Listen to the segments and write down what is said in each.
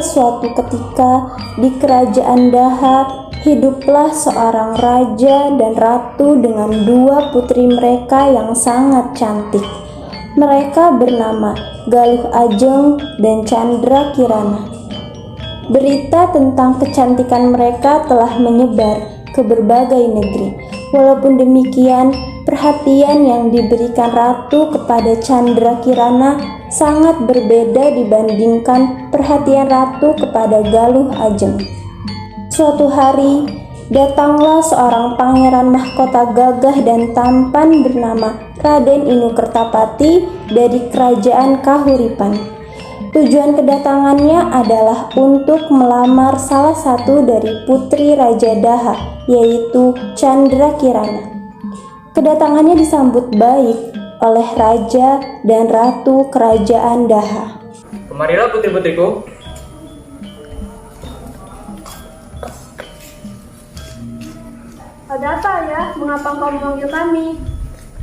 suatu ketika di kerajaan Daha hiduplah seorang raja dan ratu dengan dua putri mereka yang sangat cantik. Mereka bernama Galuh Ajeng dan Candra Kirana. Berita tentang kecantikan mereka telah menyebar ke berbagai negeri. Walaupun demikian, perhatian yang diberikan ratu kepada Candra Kirana sangat berbeda dibandingkan perhatian ratu kepada Galuh Ajeng. Suatu hari, datanglah seorang pangeran mahkota gagah dan tampan bernama Raden Inu Kertapati dari kerajaan Kahuripan. Tujuan kedatangannya adalah untuk melamar salah satu dari putri Raja Daha, yaitu Candra Kirana. Kedatangannya disambut baik oleh Raja dan Ratu Kerajaan Daha. Kemarilah putri-putriku. Ada apa ya? Mengapa kau memanggil kami?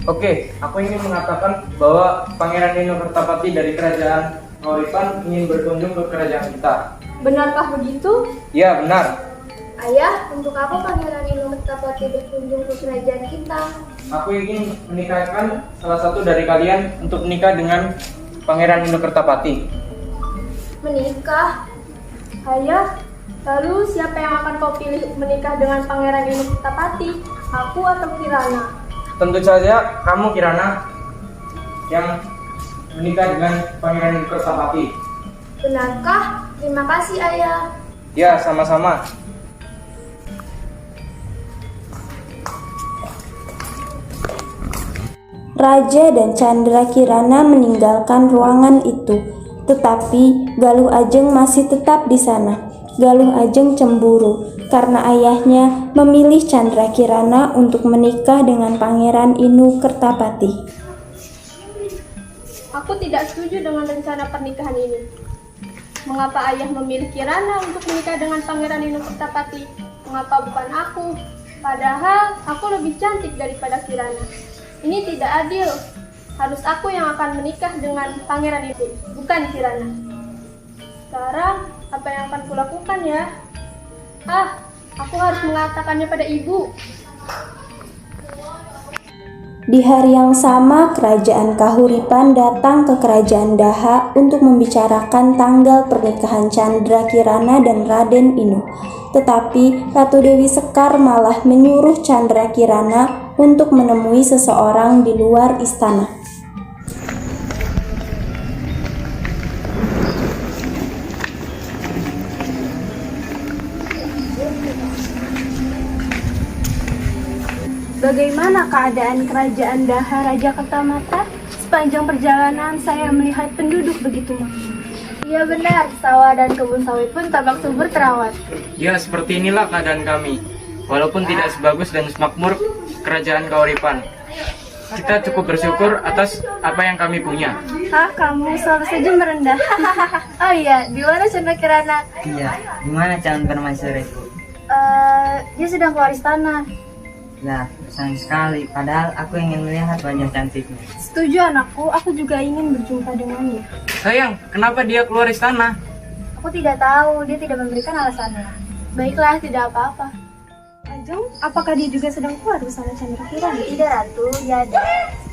Oke, aku ingin mengatakan bahwa Pangeran Inu Kertapati dari kerajaan Kahuripan ingin berkunjung ke kerajaan kita. Benarkah begitu? Ya, benar. Ayah, untuk apa Pangeran Inu Kertapati berkunjung ke kerajaan kita? Aku ingin menikahkan salah satu dari kalian untuk menikah dengan Pangeran Inu Kertapati. Menikah? Ayah, lalu siapa yang akan kau pilih menikah dengan Pangeran Inu Kertapati? Aku atau Kirana? Tentu saja kamu, Kirana, yang menikah dengan Pangeran Inu Kertapati. Benarkah? Terima kasih, Ayah. Ya, sama-sama. Raja dan Candra Kirana meninggalkan ruangan itu, tetapi Galuh Ajeng masih tetap di sana. Galuh Ajeng cemburu karena ayahnya memilih Candra Kirana untuk menikah dengan Pangeran Inu Kertapati. Aku tidak setuju dengan rencana pernikahan ini. Mengapa ayah memilih Kirana untuk menikah dengan Pangeran Inu Kertapati? Mengapa bukan aku? Padahal aku lebih cantik daripada Kirana. Ini tidak adil. Harus aku yang akan menikah dengan Pangeran itu, bukan Kirana. Sekarang, apa yang akan kulakukan ya? Aku harus mengatakannya pada ibu. Di hari yang sama, kerajaan Kahuripan datang ke kerajaan Daha untuk membicarakan tanggal pernikahan Candra Kirana dan Raden Inu. Tetapi Ratu Dewi Sekar malah menyuruh Candra Kirana untuk menemui seseorang di luar istana. Bagaimana keadaan kerajaan Daha, Raja Kertamata? Sepanjang perjalanan saya melihat penduduk begitu banyak. Iya benar, sawah dan kebun sawit pun tampak subur terawat. Ya, seperti inilah keadaan kami. Walaupun tidak sebagus dan semakmur kerajaan Kahuripan, kita cukup bersyukur atas apa yang kami punya. Kamu selalu saja merendah. Oh iya, di mana Candra Kirana? Iya, gimana calon permaisuriku? Dia sedang keluar istana. Lah, sayang sekali. Padahal aku ingin melihat wajah cantiknya. Setuju anakku, aku juga ingin berjumpa dengannya. Sayang, kenapa dia keluar istana? Aku tidak tahu, dia tidak memberikan alasannya. Baiklah, tidak apa-apa. Ajeng, apakah dia juga sedang keluar bersama Candra Kirana? Tidak, Ratu, dia ada.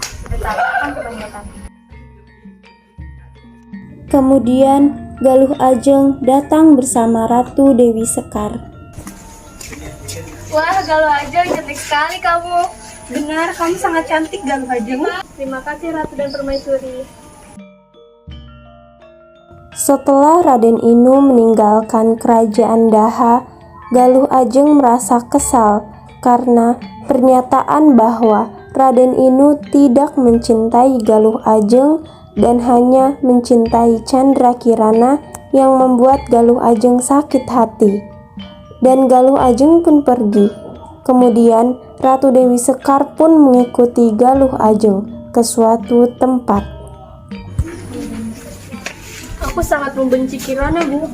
Sebentar, akan kebanyakan. Kemudian Galuh Ajeng datang bersama Ratu Dewi Sekar. Wah, Galuh Ajeng, cantik sekali kamu. Benar, kamu sangat cantik, Galuh Ajeng. Terima kasih, Ratu dan Permaisuri. Setelah Raden Inu meninggalkan kerajaan Daha, Galuh Ajeng merasa kesal karena pernyataan bahwa Raden Inu tidak mencintai Galuh Ajeng dan hanya mencintai Candra Kirana yang membuat Galuh Ajeng sakit hati. Dan Galuh Ajeng pun pergi. Kemudian Ratu Dewi Sekar pun mengikuti Galuh Ajeng ke suatu tempat. Aku sangat membenci Kirana, Bu.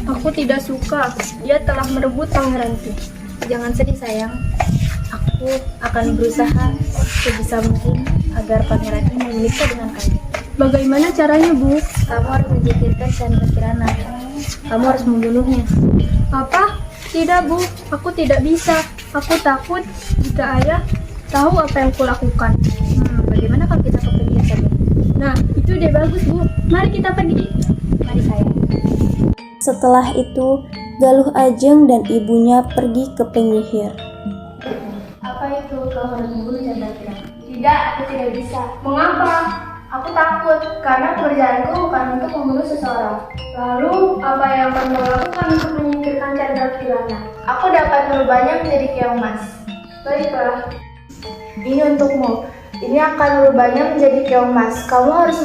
Aku tidak suka. Dia telah merebut pangeranku. Jangan sedih, sayang. Aku akan berusaha sebisa mungkin agar pangeran ini menikah dengan kamu. Bagaimana caranya, Bu? Kamu harus menjikirkan Candra Kirana. Kamu harus membunuhnya. Apa? Tidak, Bu. Aku tidak bisa. Aku takut jika ayah tahu apa yang kulakukan. Bagaimana kalau kita ke penyihir saja? Nah, itu ide bagus, Bu. Mari kita pergi. Mari sayang. Setelah itu, Galuh Ajeng dan ibunya pergi ke penyihir. Apa itu kau harus membunuh Candrakira? Tidak, aku tidak bisa. Mengapa? Aku takut karena pekerjaanku bukan untuk membunuh seseorang. Lalu, apa yang akan kau lakukan untuk menyingkirkan Candrakirana? Aku dapat merubahnya menjadi keong emas. Baiklah. Ini untukmu. Ini akan merubahnya menjadi keong emas. Kamu harus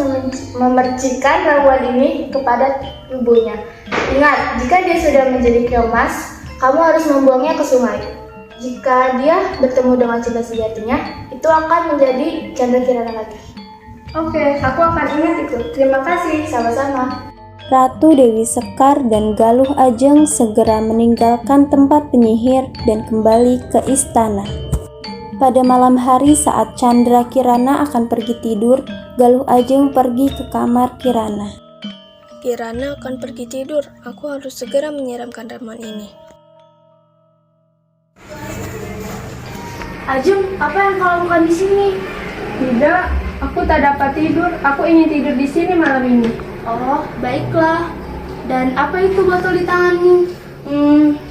memercikan ramuan ini kepada ibunya. Ingat, jika dia sudah menjadi keong emas, kamu harus membuangnya ke sungai. Jika dia bertemu dengan cinta sejatinya, itu akan menjadi Candrakirana lagi. Oke, aku akan ingat itu. Terima kasih, sama-sama. Ratu Dewi Sekar dan Galuh Ajeng segera meninggalkan tempat penyihir dan kembali ke istana. Pada malam hari saat Candrakirana akan pergi tidur, Galuh Ajeng pergi ke kamar Kirana. Kirana akan pergi tidur. Aku harus segera menyiramkan ramuan ini. Ajeng, apa yang kau lakukan di sini? Tidak, aku tak dapat tidur. Aku ingin tidur di sini malam ini. Oh, baiklah. Dan apa itu botol di tanganmu?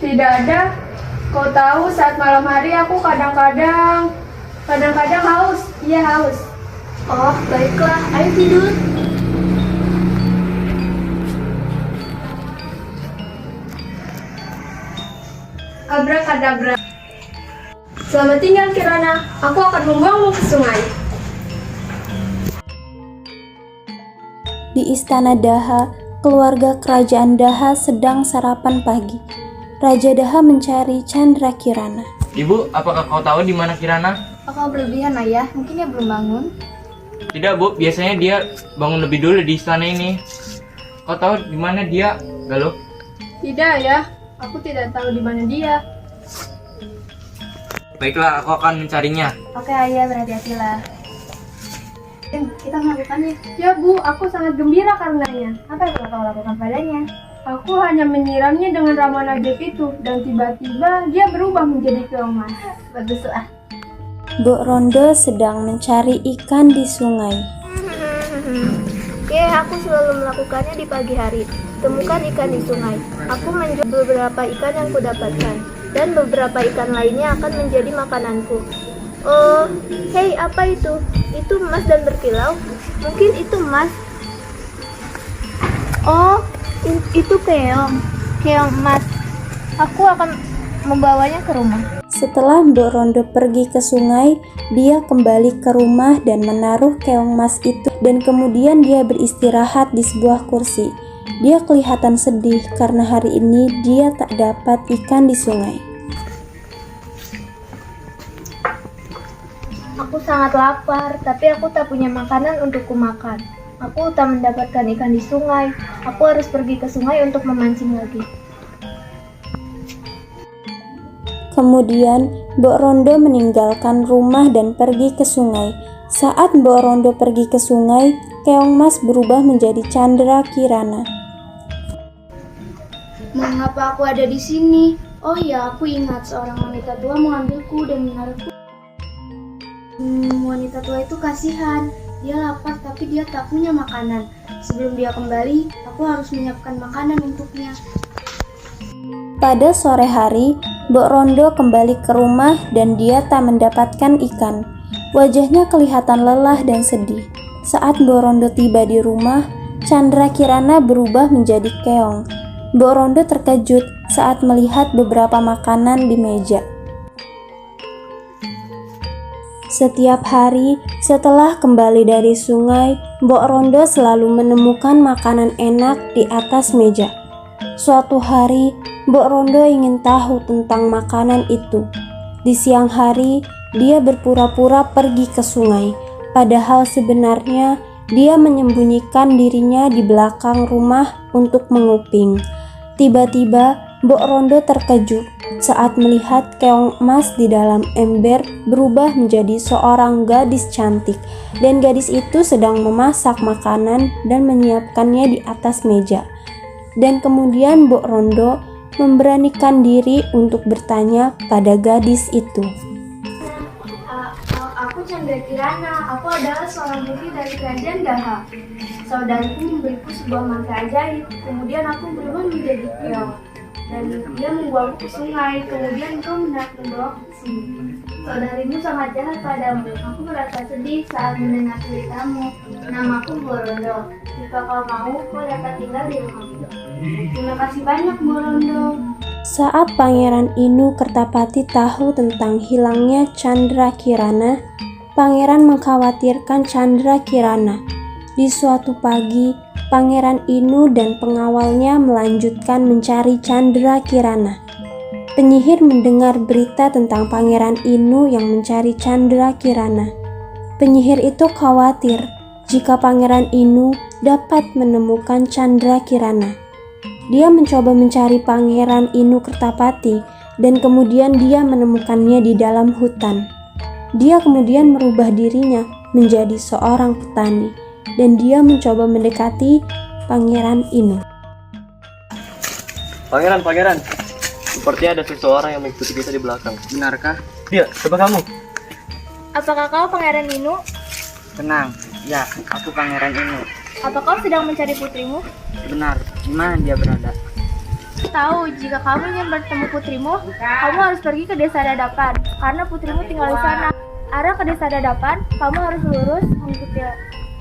Tidak ada. Kau tahu saat malam hari aku kadang-kadang haus. Iya, haus. Oh, baiklah. Ayo tidur. Abrakadabra. Selamat tinggal Kirana. Aku akan membuangmu ke sungai. Di istana Daha, keluarga kerajaan Daha sedang sarapan pagi. Raja Daha mencari Candrakirana. Ibu, apakah kau tahu di mana Kirana? Kau berlebihan ayah, mungkin dia belum bangun. Tidak, Bu. Biasanya dia bangun lebih dulu di istana ini. Kau tahu di mana dia, Galuh? Tidak ya, aku tidak tahu di mana dia. Baiklah, aku akan mencarinya. Oke ayah, berhati-hatilah. Kita melakukannya. Ya Bu, aku sangat gembira karenanya. Apa yang kau lakukan padanya? Aku hanya menyiramnya dengan ramuan ajaib itu, dan tiba-tiba dia berubah menjadi keong emas. Baguslah. Mbok Rondo sedang mencari ikan di sungai. Aku selalu melakukannya di pagi hari. Temukan ikan di sungai. Aku menjual beberapa ikan yang kudapatkan, dan beberapa ikan lainnya akan menjadi makananku. Oh, hei, apa itu? Itu emas dan berkilau. Mungkin itu emas. Oh, itu keong emas. Aku akan membawanya ke rumah. Setelah Mbok Rondo pergi ke sungai, dia kembali ke rumah dan menaruh keong emas itu, dan kemudian dia beristirahat di sebuah kursi. Dia kelihatan sedih karena hari ini dia tak dapat ikan di sungai. Aku sangat lapar, tapi aku tak punya makanan untuk kumakan. Aku tak mendapatkan ikan di sungai. Aku harus pergi ke sungai untuk memancing lagi. Kemudian, Mbok Rondo meninggalkan rumah dan pergi ke sungai. Saat Mbok Rondo pergi ke sungai, keong emas berubah menjadi Candrakirana. Mengapa aku ada di sini? Oh ya, aku ingat seorang wanita tua mengambilku dan menaruhku. Wanita tua itu kasihan. Dia lapar tapi dia tak punya makanan. Sebelum dia kembali, aku harus menyiapkan makanan untuknya. Pada sore hari, Mbok Rondo kembali ke rumah dan dia tak mendapatkan ikan. Wajahnya kelihatan lelah dan sedih. Saat Mbok Rondo tiba di rumah, Candrakirana berubah menjadi keong. Mbok Rondo terkejut saat melihat beberapa makanan di meja. Setiap hari, setelah kembali dari sungai, Mbok Rondo selalu menemukan makanan enak di atas meja. Suatu hari, Mbok Rondo ingin tahu tentang makanan itu. Di siang hari, dia berpura-pura pergi ke sungai, padahal sebenarnya dia menyembunyikan dirinya di belakang rumah untuk menguping. Tiba-tiba, Mbok Rondo terkejut saat melihat keong emas di dalam ember berubah menjadi seorang gadis cantik, dan gadis itu sedang memasak makanan dan menyiapkannya di atas meja. dan kemudian Mbok Rondo memberanikan diri untuk bertanya pada gadis itu. Aku Chandra Kirana, aku adalah seorang putri dari kerajaan Daha. Saudariku memberiku sebuah mantra ajaib, kemudian aku berubah menjadi keong. Dan dia membawaku ke sungai, kemudian kau membawaku ke sini. Saudarimu sangat jahat padamu, aku merasa sedih saat mendengar ceritamu. Namaku Borondo, jika kau mau, kau dapat tinggal di rumahku. Terima kasih banyak Borondo. Saat Pangeran Inu Kertapati tahu tentang hilangnya Chandra Kirana, Pangeran mengkhawatirkan Chandra Kirana. Di suatu pagi, Pangeran Inu dan pengawalnya melanjutkan mencari Chandra Kirana. Penyihir mendengar berita tentang Pangeran Inu yang mencari Chandra Kirana. Penyihir itu khawatir jika Pangeran Inu dapat menemukan Chandra Kirana. Dia mencoba mencari Pangeran Inu Kertapati dan kemudian dia menemukannya di dalam hutan. Dia kemudian merubah dirinya menjadi seorang petani dan dia mencoba mendekati Pangeran Inu. Pangeran, sepertinya ada seseorang yang mengikuti kita di belakang. Benarkah? Dia, coba kamu. Apakah kau Pangeran Inu? Tenang, ya, aku Pangeran Inu. Apa kau sedang mencari putrimu? Benar, di mana dia berada? Tahu, jika kamu ingin bertemu putrimu, kamu harus pergi ke desa Dadapan, karena putrimu tinggal di sana. Arah ke desa Dadapan, kamu harus lurus mengikuti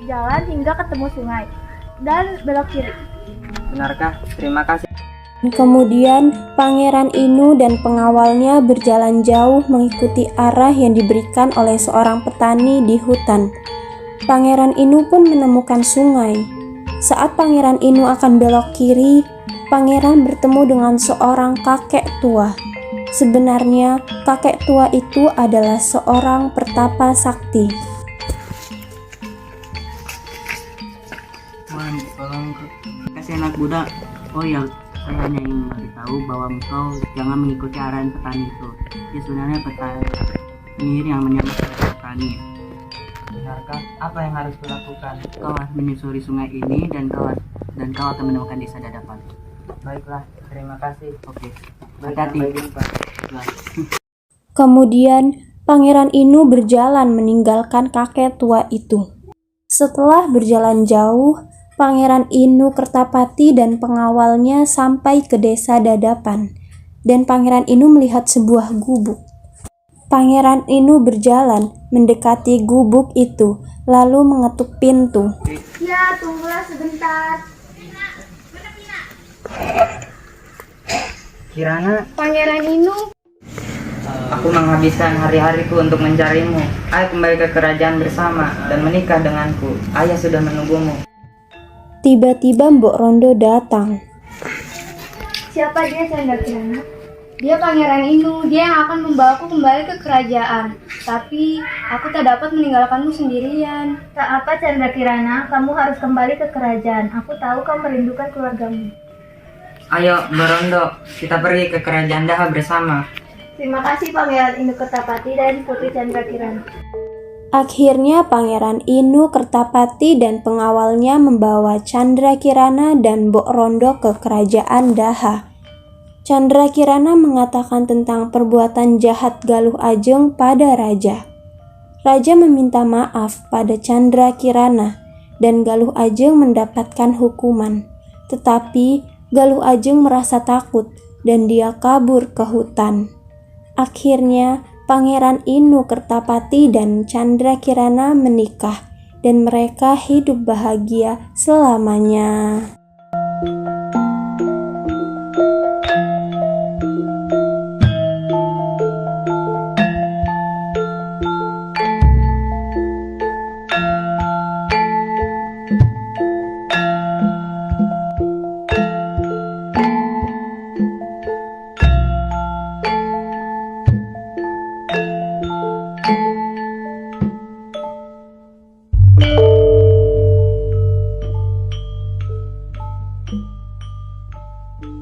jalan hingga ketemu sungai, dan belok kiri. Benarkah? Terima kasih. Kemudian Pangeran Inu dan pengawalnya berjalan jauh mengikuti arah yang diberikan oleh seorang petani di hutan. Pangeran Inu pun menemukan sungai. Saat Pangeran Inu akan belok kiri, Pangeran bertemu dengan seorang kakek tua. Sebenarnya, kakek tua itu adalah seorang pertapa sakti. Tuhan, tolong kasih anak muda. Oh ya, saya hanya ingin memberitahu bahwa engkau jangan mengikuti arahan petani itu. Dia sebenarnya penyihir yang menyamar petani. Benarkah? Apa yang harus kulakukan? Kau harus menyusuri sungai ini dan kau akan menemukan desa Dadapan. Baiklah, terima kasih. Oke, hati-hati. Kemudian Pangeran Inu berjalan meninggalkan kakek tua itu. Setelah berjalan jauh, Pangeran Inu Kertapati dan pengawalnya sampai ke desa Dadapan, dan Pangeran Inu melihat sebuah gubuk. Pangeran Inu berjalan mendekati gubuk itu, lalu mengetuk pintu. Ya, tunggulah sebentar. Kirana, Pangeran Inu, aku menghabiskan hari-hariku untuk mencarimu. Ayo kembali ke kerajaan bersama dan menikah denganku. Ayah sudah menunggumu. Tiba-tiba Mbok Rondo datang. siapa dia Chandra Kirana? Dia Pangeran Inu, dia yang akan membawaku kembali ke kerajaan. Tapi aku tak dapat meninggalkanmu sendirian. Tak apa Chandra Kirana, kamu harus kembali ke kerajaan. Aku tahu kamu merindukan keluargamu. Ayo, Borondo, kita pergi ke kerajaan Daha bersama. Terima kasih Pangeran Inu Kertapati dan Putri Chandra Kirana. Akhirnya Pangeran Inu Kertapati dan pengawalnya membawa Chandra Kirana dan Mbok Rondo ke kerajaan Daha. Chandra Kirana mengatakan tentang perbuatan jahat Galuh Ajeng pada raja. Raja meminta maaf pada Chandra Kirana dan Galuh Ajeng mendapatkan hukuman. Tetapi Galuh Ajeng merasa takut dan dia kabur ke hutan. Akhirnya Pangeran Inu Kertapati dan Chandra Kirana menikah dan mereka hidup bahagia selamanya.